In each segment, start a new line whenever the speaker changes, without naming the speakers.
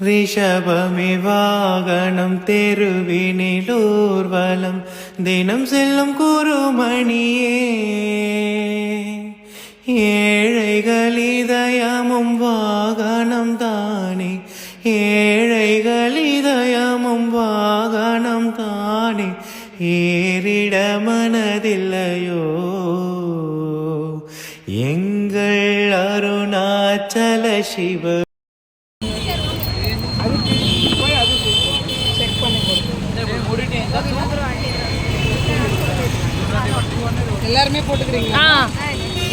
ரிஷபமிவாகனம் தெருவினிலூர்வலம் தினம் செல்லும் குருமணியே ஏழைகள் இதயமும் வாகனம் தானே ஏழைகள் இதயமும் வாகனம் தானே ஏறிட மனதில்லையோ எங்கள் அருணாச்சல சிவ.
ಎಲ್ಲಾರಮೇ ಪೋಟುಕ್ರೀங்க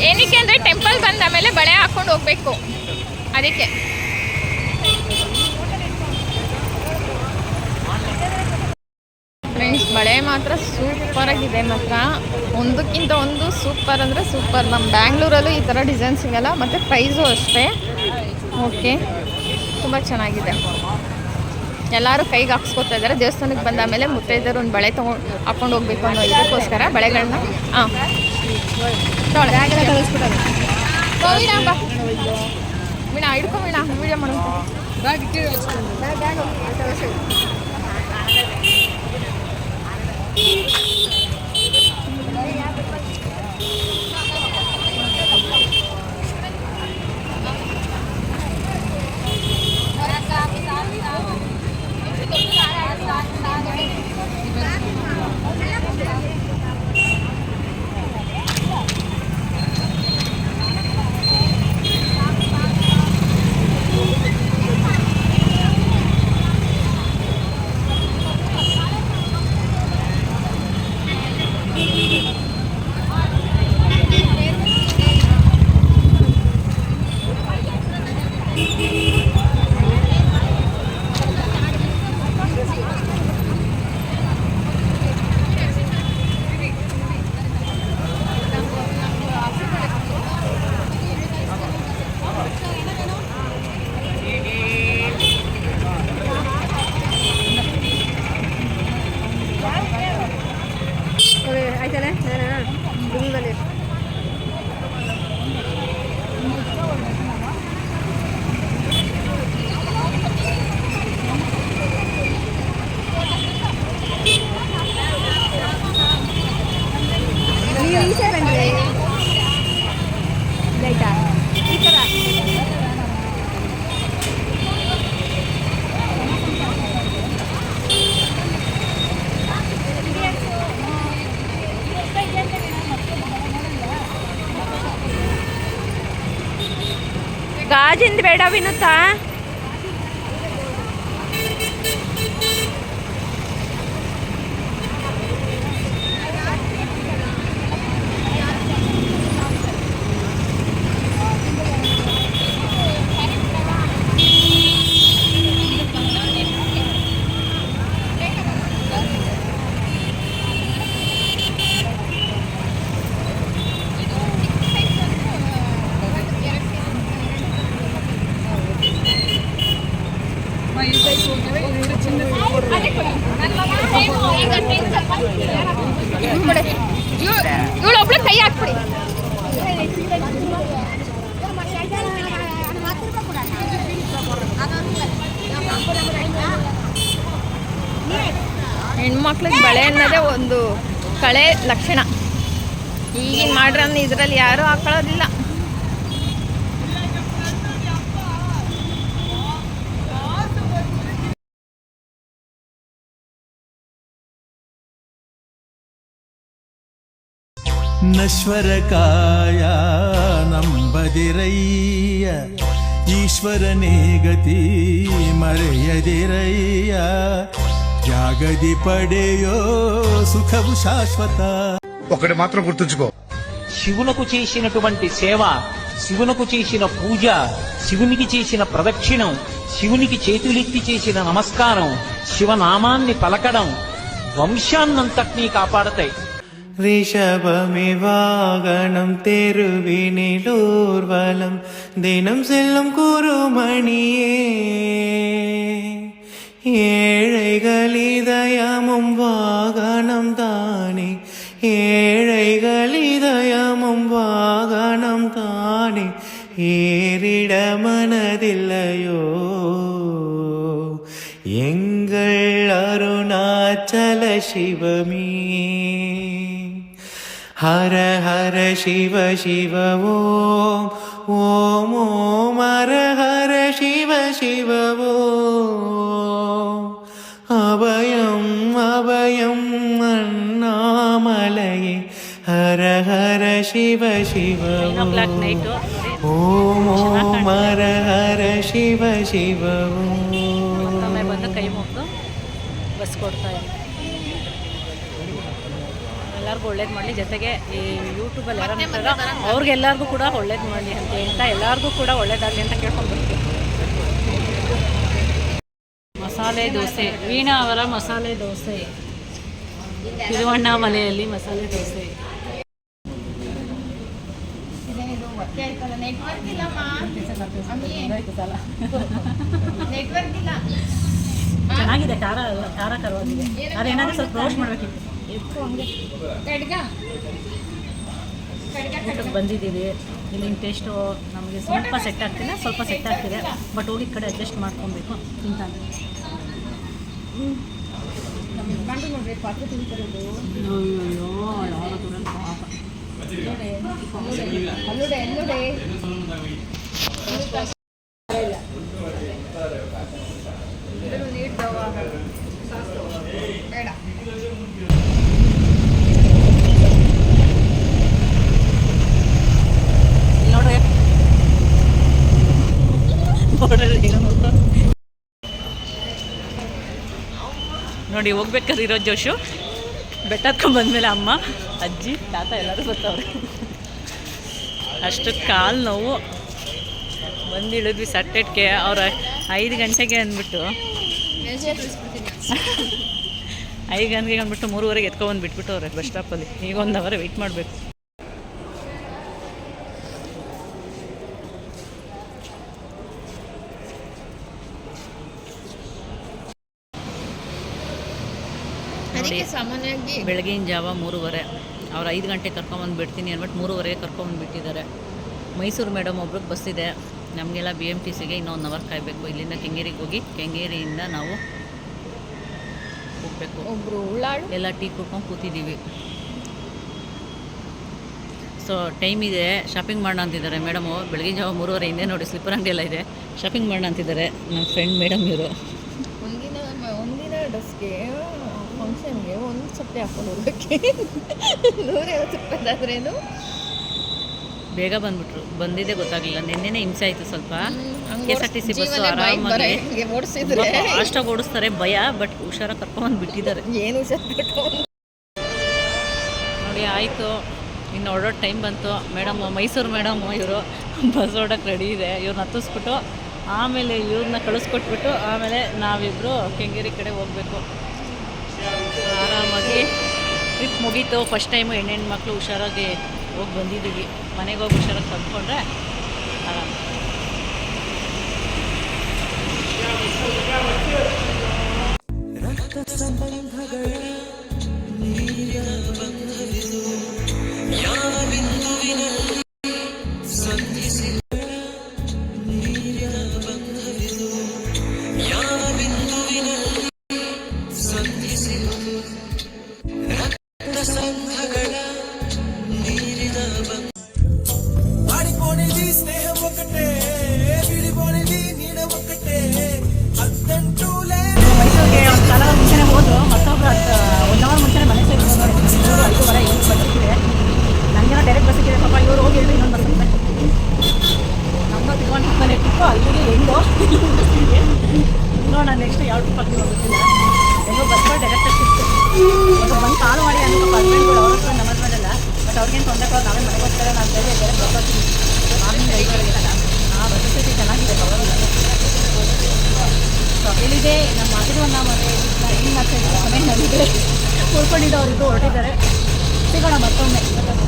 ಏನಕ್ಕೆ ಅಂದರೆ ಟೆಂಪಲ್ ಬಂದ ಮೇಲೆ ಬಳೆ ಹಾಕೊಂಡು ಹೋಗಬೇಕು ಅದಕ್ಕೆ. ಫ್ರೆಂಡ್ಸ್ ಬಳೆ ಮಾತ್ರ ಸೂಪರ್ ಆಗಿದೆ, ಮಾತ್ರ ಒಂದಕ್ಕಿಂತ ಒಂದು ಸೂಪರ್ ಅಂದರೆ ಸೂಪರ್. ನಮ್ಮ ಬ್ಯಾಂಗ್ಳೂರಲ್ಲೂ ಈ ಥರ ಡಿಸೈನ್ ಸಿಗಲ್ಲ, ಮತ್ತು ಪ್ರೈಸು ಅಷ್ಟೇ. ಓಕೆ, ತುಂಬ ಚೆನ್ನಾಗಿದೆ. ಎಲ್ಲರೂ ಕೈಗೆ ಹಾಕ್ಸ್ಕೊತಾ ಇದ್ದಾರೆ. ದೇವಸ್ಥಾನಕ್ಕೆ ಬಂದ ಮೇಲೆ ಮುತ್ತೈದೆಯರು ಒಂದು ಬಳೆ ಹಾಕೊಂಡು ಹೋಗ್ಬೇಕು ಅನ್ನೋ ಇದಕ್ಕೋಸ್ಕರ ಬಳೆಗಳನ್ನ ವೀಣಾ ಹಿಡ್ಕೊ, ವೀಣಾ ವಿಡಿಯೋ ಮಾಡೋದು. ಗಾಜಿಂದ ಬೇಡ ವಿನುತ್ತಾ. ಇವಳು ಒಬ್ಳು ಕೈ ಹಾಕ್ಬಿಡಿ. ಹೆಣ್ಮಕ್ಳಿಗೆ ಬಳೆ ಅನ್ನೋದೇ ಒಂದು ಕಳೆ ಲಕ್ಷಣ. ಈಗಿನ ಮಾಡ್ರನ್ನ ಇದರಲ್ಲಿ ಯಾರೂ ಹಾಕೊಳ್ಳೋದಿಲ್ಲ.
ನಶ್ವರಕಾಯ ನಂಬದಿರಯ್ಯ ಈಶ್ವರನೇ ಗತಿ ಮರೆಯದಿರಯ್ಯ ಜಾಗದಿ పడేయో సుఖము శాశ్వత.
ఒకటి మాత్రం గుర్తుంచుకో,
శివునకు చేసినటువంటి సేవ, శివునకు చేసిన పూజ, శివునికి చేసిన ప్రదక్షిణం, శివునికి చేతులెత్తి చేసిన నమస్కారం, శివనామాన్ని పలకడం వంశాన్నంతటినీ కాపాడతాయి.
ரிஷபமிவாகனம் தெருவினிலூர்வலம் தினம் செல்லும் குருமணியே ஏழைகள் இதயமும் வாகனம் தானே ஏழைகள் இதயமும் வாகனம் தானே ஏறிட மனதில்லையோ எங்கள் அருணாச்சல சிவமே. ஹர ஹர சிவ சிவ ஓம் ஓம் ஓம் ஹர ஹர சிவ சிவ ஓம். அபயம் அபயம் அண்ணாமலையே ஹர ஹர சிவ சிவ ಓಂ ಓಂ ಹರ ಹರ ಶಿವ ಶಿವ
ಮತ್ತೊಮ್ಮೆ ಬಂದು ಕೈ ಮುಗಿದು ಬಸ್ ಕೊಡ್ತಾ ಇದ್ದೀನಿ. ಎಲ್ಲರಿಗೂ ಒಳ್ಳೇದು ಮಾಡಲಿ, ಜೊತೆಗೆ ಈ ಯೂಟ್ಯೂಬಲ್ಲಿ ಯಾರು ಮಾಡ್ತಾರೋ ಅವ್ರಿಗೆಲ್ಲರಿಗೂ ಕೂಡ ಒಳ್ಳೇದು ಮಾಡಲಿ ಅಂತ ಹೇಳ್ತಾ ಎಲ್ಲರಿಗೂ ಕೂಡ ಒಳ್ಳೇದಾಗಲಿ ಅಂತ ಕೇಳ್ಕೊಂಡ್ಬರ್ತೀವಿ. ಮಸಾಲೆ ದೋಸೆ, ವೀಣಾ ಅವರ ಮಸಾಲೆ ದೋಸೆ, ತಿರುವಣ್ಣಾಮಲೆಯಲ್ಲಿ ಮಸಾಲೆ ದೋಸೆ.
ನೆಟ್ವರ್ಕ್ ಇಲ್ಲಮ್ಮ, ನೆಟ್ವರ್ಕ್ ಇಲ್ಲ.
ಚೆನ್ನಾಗಿದೆ, ಖಾರ ಕರವಾಗಿದೆ. ಅದೇನಾದರೂ ಸ್ವಲ್ಪ ರೋಸ್ಟ್ ಮಾಡಬೇಕಿತ್ತು. ಊಟಕ್ಕೆ ಬಂದಿದ್ದೀವಿ. ಇಲ್ಲಿನ ಟೇಸ್ಟು ನಮಗೆ ಸ್ವಲ್ಪ ಸೆಟ್ ಆಗ್ತಿಲ್ಲ, ಸ್ವಲ್ಪ ಸೆಟ್ ಆಗ್ತಿದೆ. ಬಟ್ ಹೋಗಿದ ಕಡೆ ಅಡ್ಜಸ್ಟ್ ಮಾಡ್ಕೊಬೇಕು ತಿಂತಾನೆ. ಅಯ್ಯೋ ಯಾವ ದೂರಲ್ಲಿ ಪಾಪ. ನೋಡಿ ಹೋಗ್ಬೇಕಾದ್ರೆ ಇರೋ ಜೋಶು. ಬೆಟ್ಟ ಹತ್ಕೊಂಡು ಬಂದಮೇಲೆ ಅಮ್ಮ, ಅಜ್ಜಿ, ತಾತ ಎಲ್ಲರೂ ಬರ್ತಾವ್ರೆ. ಅಷ್ಟು ಕಾಲು ನೋವು. ಬಂದು ಇಳಿದ್ವಿ ಸಟ್ಟೆಟ್ಗೆ. ಅವ್ರ 5 ಗಂಟೆಗೆ ಅಂದ್ಬಿಟ್ಟು 5 ಗಂಟೆಗೆ ಅಂದ್ಬಿಟ್ಟು 3:30 ಎತ್ಕೊಬಂದು ಬಿಟ್ಬಿಟ್ಟು ಅವ್ರೆ ಬಸ್ ಸ್ಟಾಪಲ್ಲಿ. ಈಗ 1 ಅವರ್ ವೆಯ್ಟ್ ಮಾಡಬೇಕು.
ಸಾಮಾನ್ಯವಾಗಿ
ಬೆಳಗಿನ ಜಾವ 3:30. ಅವ್ರು 5 ಗಂಟೆಗೆ ಕರ್ಕೊಂಬಂದು ಬಿಡ್ತೀನಿ ಅಂದ್ಬಿಟ್ಟು 3:30ಗೆ ಕರ್ಕೊಂಬಂದು ಬಿಟ್ಟಿದ್ದಾರೆ. ಮೈಸೂರು ಮೇಡಮ್ ಒಬ್ರಿಗೆ ಬಸ್ ಇದೆ. ನಮಗೆಲ್ಲ BMTCಗೆ ಇನ್ನೂ 1 ಅವರ್ ಕಾಯಬೇಕು. ಇಲ್ಲಿಂದ ಕೆಂಗೇರಿಗೆ ಹೋಗಿ ಕೆಂಗೇರಿಯಿಂದ ನಾವು ಹೋಗಬೇಕು.
ಒಬ್ಬರು ಉಳ್ಳಾಳು
ಎಲ್ಲ ಟೀ ಕುಡ್ಕೊಂಡು ಕೂತಿದ್ದೀವಿ. ಸೊ ಟೈಮ್ ಇದೆ, ಶಾಪಿಂಗ್ ಮಾಡೋಣ ಅಂತಿದ್ದಾರೆ ಮೇಡಮು. ಬೆಳಗಿನ ಜಾವ 3:30 ಹಿಂದೆ ನೋಡಿ ಸ್ಲಿಪ್ಪರ್ ಅಂಗಡಿ ಎಲ್ಲ ಇದೆ, ಶಾಪಿಂಗ್ ಮಾಡೋಣ ಅಂತಿದ್ದಾರೆ ನನ್ನ ಫ್ರೆಂಡ್ ಮೇಡಮ್ ಇವರು.
ಒಂದಿನ ಡ್ರೆಸ್ಗೆ ಫಂಕ್ಷನ್ಗೆ ಒಂದು ಚಪ್ಪಲಿ ಹಾಕೊಂಡು ಹೋಗೋಕ್ಕೆ 150 ರೂಪಾಯಿದಾದ್ರೇನು. ಬೇಗ
ಬಂದಿದ್ದೇ ಗೊತ್ತಾಗಲಿಲ್ಲ. ನಿನ್ನೆನೇ ಹಿಂಸೆ ಆಯಿತು ಸ್ವಲ್ಪ. KSRTC ಬಸ್ಸು ಆರಾಮಾಗಿ ಫಾಸ್ಟಾಗಿ ಓಡಿಸ್ತಾರೆ, ಭಯ. ಬಟ್ ಹುಷಾರಾಗಿ ಕರ್ಕೊಂಡ್ಬಂದು ಬಿಟ್ಟಿದ್ದಾರೆ.
ಏನು ಹುಷಾರು
ನೋಡಿ ಆಯಿತು, ಇನ್ನು ಹೊರಡೋ ಟೈಮ್ ಬಂತು. ಮೇಡಮು, ಮೈಸೂರು ಮೇಡಮು ಇವರು ಬಸ್ ಹೊರಡೋಕ್ಕೆ ರೆಡಿ ಇದೆ. ಇವ್ರನ್ನ ಹತ್ತಿಸ್ಬಿಟ್ಟು ಆಮೇಲೆ ಇವ್ರನ್ನ ಕಳಿಸ್ಕೊಟ್ಬಿಟ್ಟು ಆಮೇಲೆ ನಾವಿಬ್ಬರು ಕೆಂಗೇರಿ ಕಡೆ ಹೋಗಬೇಕು. ಆರಾಮಾಗಿ ಟ್ರಿಪ್ ಮುಗೀತು. ಫಸ್ಟ್ ಟೈಮು ಹೆಣ್ಣು ಮಕ್ಕಳು ಹುಷಾರಾಗಿ ಹೋಗಿ ಬಂದಿದ್ದೀವಿ. ಮನೆಗೆ ಹೋಗಿ ಹುಷಾರಾಗಿ ತಂದ್ಕೊಂಡ್ರೆ ಆರಾಮ. ಮೈಸೂರಿಗೆ ಒಂದು ಕಾಲ ಮುಂಚೆನೇ ಹೋದ್ರು. ಮತ್ತೊಬ್ಬರು 1 ಅವರ್ ಮುಂಚೆನೇ ಮನೆ ಸೇರಿದ್ರು. 5:30 ಈಗ ಬರ್ತಿದೆ. ನನಗೇನೋ ಡೈರೆಕ್ಟ್ ಬಸ್ ಇದೆ ಪಾಪ. ಇವ್ರು ಹೋಗಿ ಹೇಳಿ ಇನ್ನೊಂದು ಬಸ್ ಅಂತ ನಮ್ಮದು ತಿಳ್ಕೊಂಡು ಇಟ್ಟಿತ್ತು. ಅಲ್ಲಿಗೆ ಎಂಡು ನೋಡೋಣ ನೆಕ್ಸ್ಟ್ ಯಾವ ಟ್ರಿಪ್ ಆಗ್ತೀವಿ ಗೊತ್ತಿಲ್ಲ. ಹೆಂಗೋ ಬಸ್ಗಳು ಡೈರೆಕ್ಟಾಗಿ ಸಿಕ್ತು. ಮತ್ತು ಬಂದು ಕಾಲ್ ಮಾಡಿ ಅನ್ನೋ ಹಸ್ಬೆಂಡ್ಗಳು ಅವ್ರ ಹತ್ರ ನಮ್ಮ ಹಸ್ಬೆಂಡಲ್ಲ. ಬಟ್ ಅವ್ರಿಗೇನು ತೊಂದರೆ ಕೊಡೋದು, ನಾವೇ ಮನೆಗೆ ಹೋಗ್ತಾರೆ. ನಾನು ಡೈರೆಕ್ಟ್ ಬಸ್ ಹೋಗ್ತೀನಿ. ಮಾರ್ನಿಂಗ್ 5:30 ಬಸ್ ಸ್ಥಿತಿ ಚೆನ್ನಾಗಿದೆ. ಸೊ ಇಲ್ಲಿದೆ ನಮ್ಮ ತಿರುವಣ್ಣಾಮಲೆ ಮನೆಯಲ್ಲಿ ಉಳ್ಕೊಂಡಿದ್ದವರಿಗೂ ಹೊರಟಿದ್ದಾರೆ. ಸಿಗೋಣ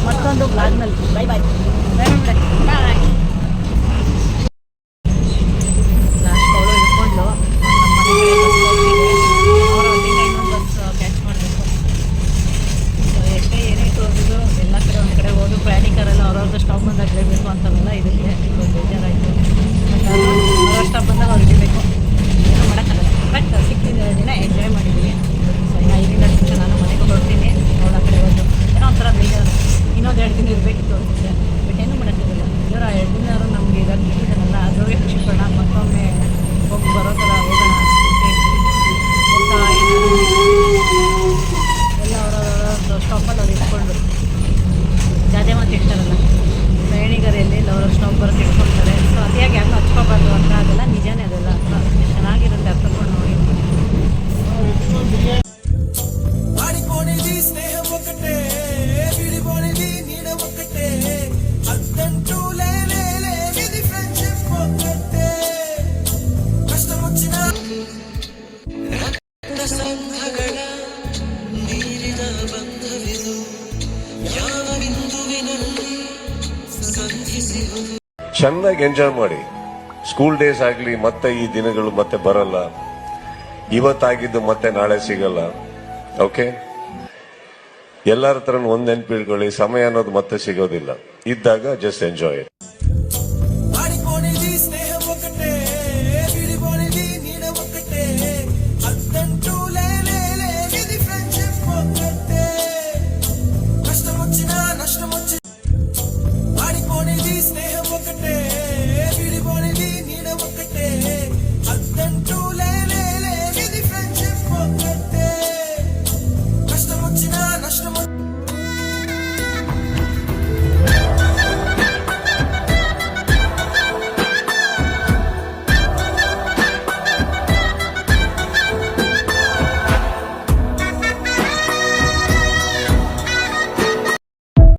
ಮತ್ತೊಂದು ಬ್ಲಾಗ್ನಲ್ಲಿ. ಬಾಯ್ ಬಾಯ್ ಬಾಯ್ ಬಾಯ್. ಲಾಸ್ಟ್ ಅವಳು ಇಟ್ಕೊಂಡು ನಮ್ಮ ಮನೆಗೆ ಅವರ ಅಲ್ಲಿಂದ ಇನ್ನೊಂದು ಬಸ್ ಕ್ಯಾಚ್ ಮಾಡಬೇಕು. ಸೊ ಎಷ್ಟೇ ಏನೇ ತೋರಿಸಿದ್ರು ಎಲ್ಲ ಕಡೆ ಒಂದು ಕಡೆ ಹೋಗಿ ಪ್ರಯಾಣಿಕರೆಲ್ಲ ಅವ್ರವ್ರದ್ದು ಸ್ಟಾಪ್ ಬಂದಾಗ ಇರಬೇಕು ಅಂತಾರಲ್ಲ. ಇದಕ್ಕೆ ಬೇಜಾರಾಯಿತು. ಅವ್ರ ಸ್ಟಾಪ್ ಬಂದಾಗ ಅವ್ರು ಇರಬೇಕು. ಏನು ಮಾಡೋಕ್ಕಾಗಲ್ಲ. ಕರೆಕ್ಟ್ ನಿಜಾನೇ ಅದೆಲ್ಲ ಚೆನ್ನಾಗಿರುತ್ತೆ ಅರ್ಥಕೊಂಡು ನೋಡಿ.
ಚೆನ್ನಾಗಿ ಎಂಜಾಯ್ ಮಾಡಿ. ಸ್ಕೂಲ್ ಡೇಸ್ ಆಗ್ಲಿ ಮತ್ತೆ ಈ ದಿನಗಳು ಮತ್ತೆ ಬರಲ್ಲ. ಇವತ್ತಾಗಿದ್ದು ಮತ್ತೆ ನಾಳೆ ಸಿಗಲ್ಲ. ಓಕೆ, ಎಲ್ಲರ ಹತ್ರ ಒಂದ್ ನೆನ್ಪಿಡ್ಕೊಳ್ಳಿ, ಸಮಯ ಅನ್ನೋದು ಮತ್ತೆ ಸಿಗೋದಿಲ್ಲ. ಇದ್ದಾಗ ಜಸ್ಟ್ ಎಂಜಾಯ್.